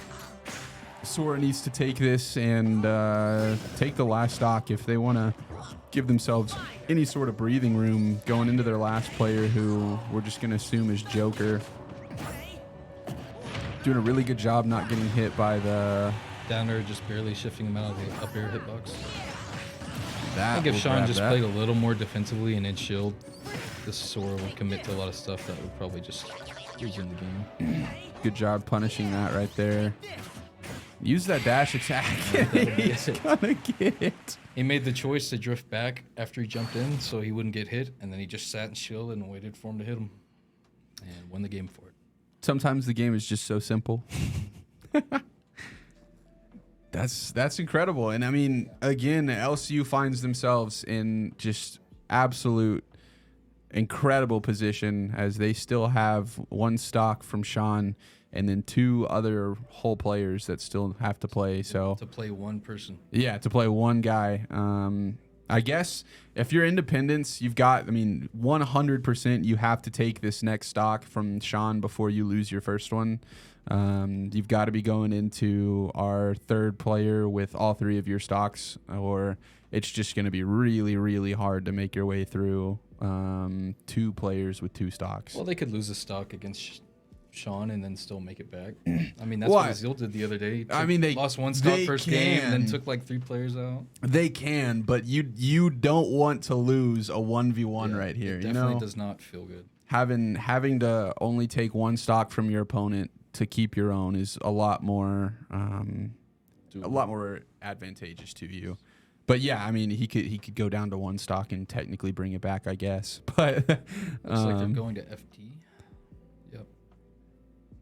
Speaker 1: Sora needs to take this and take the last stock if they want to give themselves any sort of breathing room going into their last player, who we're just going to assume is Joker. Doing a really good job not getting hit by the...
Speaker 3: down there, just barely shifting him out of the up air hitbox.
Speaker 1: That
Speaker 3: I think if
Speaker 1: will
Speaker 3: Sean
Speaker 1: grab
Speaker 3: just
Speaker 1: that.
Speaker 3: played a little more defensively and in shield, this Sora would commit to a lot of stuff that would probably just lose in the game.
Speaker 1: Good job punishing that right there. Use that dash attack. He's gonna get it.
Speaker 3: He made the choice to drift back after he jumped in so he wouldn't get hit, and then he just sat and shielded and waited for him to hit him and won the game for it.
Speaker 1: Sometimes the game is just so simple. That's incredible. And I mean, again, LCU finds themselves in just absolute incredible position as they still have one stock from Sean and then two other whole players that still have to play. So
Speaker 3: To play one person.
Speaker 1: yeah, to play one guy. I guess if you're Independence, you've got, I mean, 100% you have to take this next stock from Sean before you lose your first one. You've got to be going into our third player with all three of your stocks, or it's just going to be really, really hard to make your way through two players with two stocks.
Speaker 3: Well, they could lose a stock against Sean and then still make it back. I mean, that's what Azil did the other day.
Speaker 1: I mean, they
Speaker 3: lost one stock first game and then
Speaker 1: can.
Speaker 3: took like 3 players out.
Speaker 1: They can, but you don't want to lose a 1v1 right here.
Speaker 3: It definitely does not feel good.
Speaker 1: Having to only take one stock from your opponent to keep your own is a lot more advantageous to you. But yeah, I mean, he could go down to one stock and technically bring it back, I guess. But
Speaker 3: Looks like they're going to FT. Yep.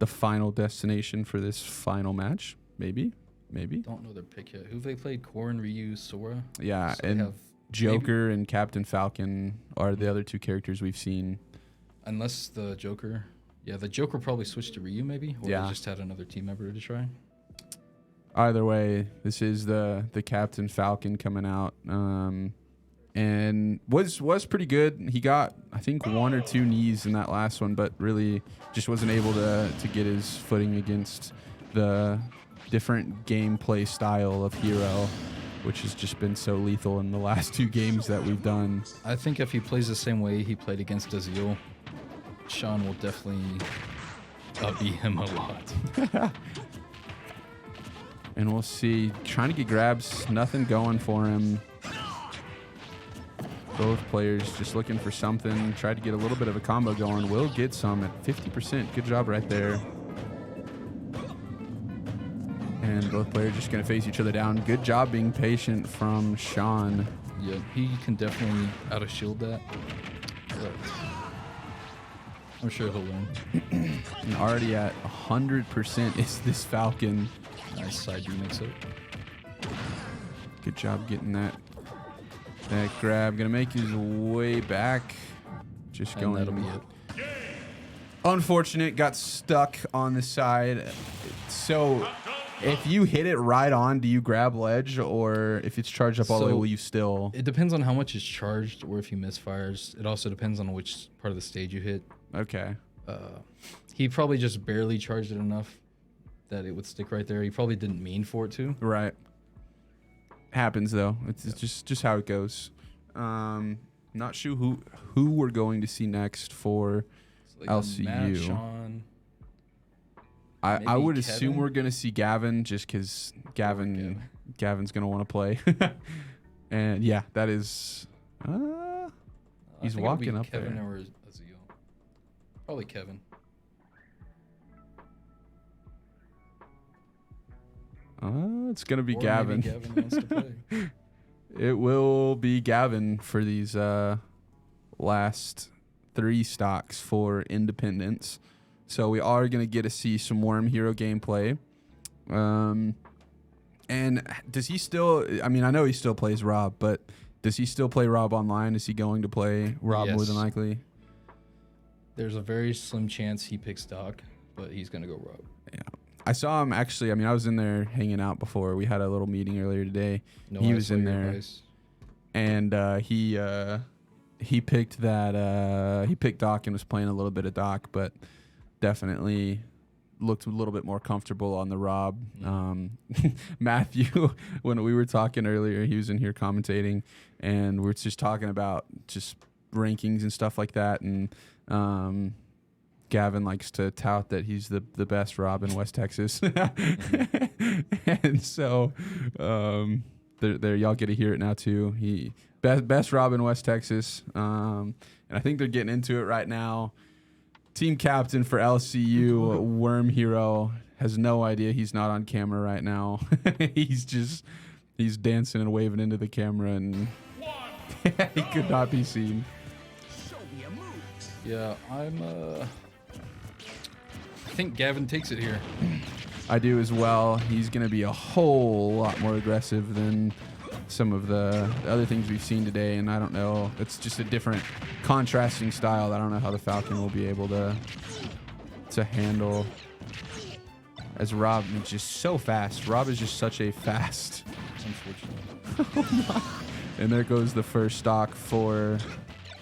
Speaker 1: The final destination for this final match, maybe.
Speaker 3: Don't know their pick yet. Who they played? Corrin, Ryu, Sora.
Speaker 1: Yeah,
Speaker 3: So they
Speaker 1: and
Speaker 3: have
Speaker 1: Joker and Captain Falcon are the other two characters we've seen.
Speaker 3: Unless the Joker. Yeah, the Joker probably switched to Ryu maybe, or
Speaker 1: Yeah.
Speaker 3: they just had another team member to try.
Speaker 1: Either way, this is the Captain Falcon coming out, and was pretty good. He got, I think, 1 or 2 knees in that last one, but really just wasn't able to get his footing against the different gameplay style of Hero, which has just been so lethal in the last 2 games that we've done.
Speaker 3: I think if he plays the same way he played against Azil, Sean will definitely beat him a lot.
Speaker 1: And we'll see. Trying to get grabs, nothing going for him. Both players just looking for something. Tried to get a little bit of a combo going. Will get some at 50%. Good job right there. And both players just going to face each other down. Good job being patient from Sean.
Speaker 3: Yeah, he can definitely out-of-shield that. But I'm sure he'll learn.
Speaker 1: And already at 100% is this Falcon.
Speaker 3: Nice side B mix-up.
Speaker 1: Good job getting that grab. Gonna make his way back. Just
Speaker 3: And
Speaker 1: going.
Speaker 3: that'll be it.
Speaker 1: Unfortunate. Got stuck on the side. So if you hit it right on, do you grab ledge, or if it's charged up all the way,
Speaker 3: So,
Speaker 1: will you still?
Speaker 3: It depends on how much is charged or if he misfires. It also depends on which part of the stage you hit.
Speaker 1: Okay.
Speaker 3: He probably just barely charged it enough that it would stick right there. He probably didn't mean for it to.
Speaker 1: Right. Happens though. It's just how it goes. Not sure who we're going to see next for
Speaker 3: So they got
Speaker 1: LCU.
Speaker 3: Matt, Sean.
Speaker 1: I
Speaker 3: Maybe
Speaker 1: would assume
Speaker 3: Kevin?
Speaker 1: we're gonna see Gavin just because Gavin's gonna want to play. And yeah, that is. He's
Speaker 3: I think it'll
Speaker 1: walking
Speaker 3: be
Speaker 1: up
Speaker 3: Kevin
Speaker 1: there.
Speaker 3: or Azil. Probably Kevin.
Speaker 1: It's gonna be
Speaker 3: Or
Speaker 1: Gavin.
Speaker 3: Maybe Gavin wants to play.
Speaker 1: It will be Gavin for these last 3 stocks for Independence. So we are going to get to see some Worm Hero gameplay. And does he still, I mean, I know he still plays Rob, but does he still play Rob online? Is he going to play Rob more than
Speaker 3: Yes.
Speaker 1: likely?
Speaker 3: There's a very slim chance he picks Doc, but he's gonna go Rob.
Speaker 1: Yeah. I saw him actually, I mean, I was in there hanging out before. We had a little meeting earlier today.
Speaker 3: No,
Speaker 1: He
Speaker 3: I
Speaker 1: was
Speaker 3: saw
Speaker 1: in
Speaker 3: your
Speaker 1: there.
Speaker 3: advice.
Speaker 1: And he picked that he picked Doc and was playing a little bit of Doc, but definitely looked a little bit more comfortable on the Rob. Matthew, when we were talking earlier, he was in here commentating, and we're just talking about just rankings and stuff like that. And Gavin likes to tout that he's the best Rob in West Texas. And so there y'all get to hear it now too. He best Rob in West Texas. And I think they're getting into it right now. Team captain for LCU, Worm Hero, has no idea he's not on camera right now. he's dancing and waving into the camera, and he could not be seen.
Speaker 3: Yeah, I think Gavin takes it here.
Speaker 1: I do as well. He's going to be a whole lot more aggressive than some of the other things we've seen today, and I don't know. It's just a different contrasting style. I don't know how the Falcon will be able to handle. As Rob is just so fast. Rob is just such a fast.
Speaker 3: Unfortunately.
Speaker 1: And there goes the first stock for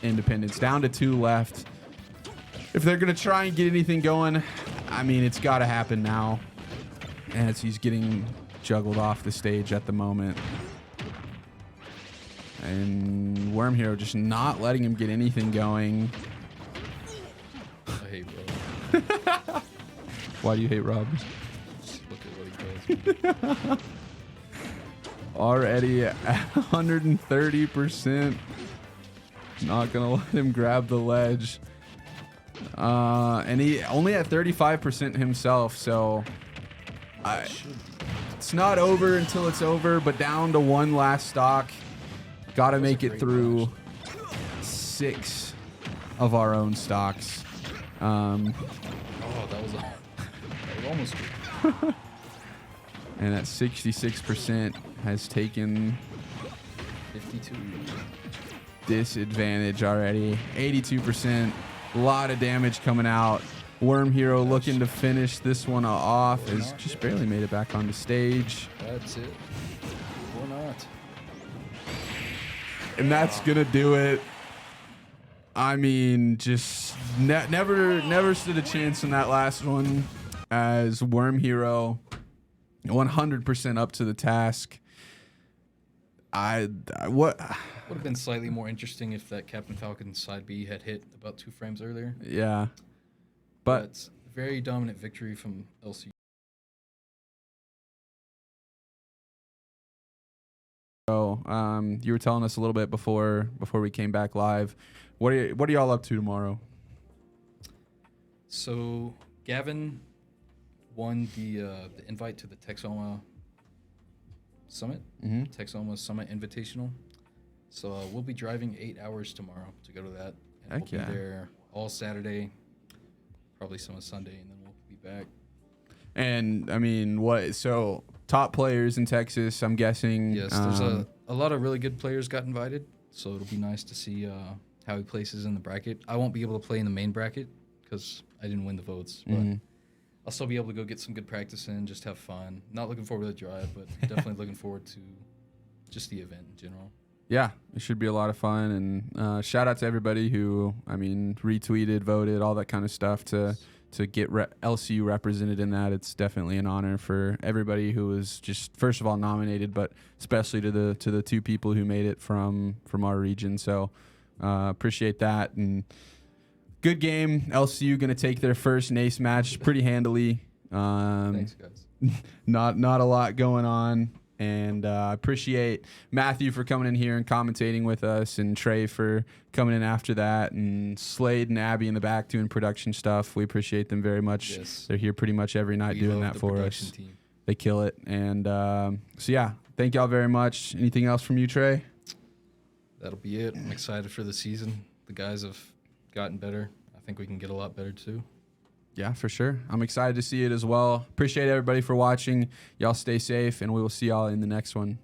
Speaker 1: Independence. Down to 2 left. If they're going to try and get anything going, I mean, it's got to happen now. As he's getting juggled off the stage at the moment. And Worm Hero just not letting him get anything going.
Speaker 3: I hate Rob.
Speaker 1: Why do you hate Rob?
Speaker 3: Just look at what he does.
Speaker 1: Already at 130%. Not going to let him grab the ledge. And he only at 35% himself, so it's not over until it's over, but down to 1 last stock. Got to make it through 6 of our own stocks.
Speaker 3: Oh, that was almost good.
Speaker 1: And at 66% has taken
Speaker 3: 52.
Speaker 1: disadvantage already. 82%. A lot of damage coming out. Worm Hero looking to finish this one off. Has just barely made it back on the stage.
Speaker 3: That's it. Or not.
Speaker 1: And that's going to do it. I mean, just never stood a chance in that last one, as Worm Hero 100% up to the task. What
Speaker 3: Would have been slightly more interesting if that Captain Falcon side B had hit about 2 frames earlier.
Speaker 1: Yeah. But
Speaker 3: very dominant victory from LCU.
Speaker 1: you were telling us a little bit before we came back live. What are y'all up to tomorrow?
Speaker 3: So Gavin won the invite to the Texoma Summit, Texoma Summit Invitational. So we'll be driving 8 hours tomorrow to go to that. And
Speaker 1: Heck
Speaker 3: we'll
Speaker 1: yeah.
Speaker 3: be there all Saturday, probably some of Sunday, and then we'll be back.
Speaker 1: And I mean, so top players in Texas, I'm guessing.
Speaker 3: Yes, there's a lot of really good players got invited, so it'll be nice to see how he places in the bracket. I won't be able to play in the main bracket because I didn't win the votes, but I'll still be able to go get some good practice in, just have fun. Not looking forward to the drive, but definitely looking forward to just the event in general.
Speaker 1: Yeah, it should be a lot of fun. And shout out to everybody who, I mean, retweeted, voted, all that kind of stuff to get LCU represented in that. It's definitely an honor for everybody who was just, first of all, nominated, but especially to the 2 people who made it from our region. So appreciate that. And good game. LCU going to take their first NACE match pretty handily.
Speaker 3: Thanks, guys.
Speaker 1: Not a lot going on. And I appreciate Matthew for coming in here and commentating with us, and Trey for coming in after that, and Slade and Abby in the back doing production stuff. We appreciate them very much.
Speaker 3: Yes.
Speaker 1: They're here pretty much every night
Speaker 3: We
Speaker 1: doing
Speaker 3: love
Speaker 1: that
Speaker 3: the
Speaker 1: for
Speaker 3: production
Speaker 1: us.
Speaker 3: team.
Speaker 1: They kill it. And so, yeah, thank y'all very much. Anything else from you, Trey?
Speaker 3: That'll be it. I'm excited for the season. The guys have gotten better. I think we can get a lot better too.
Speaker 1: Yeah, for sure. I'm excited to see it as well. Appreciate everybody for watching. Y'all stay safe, and we will see y'all in the next one.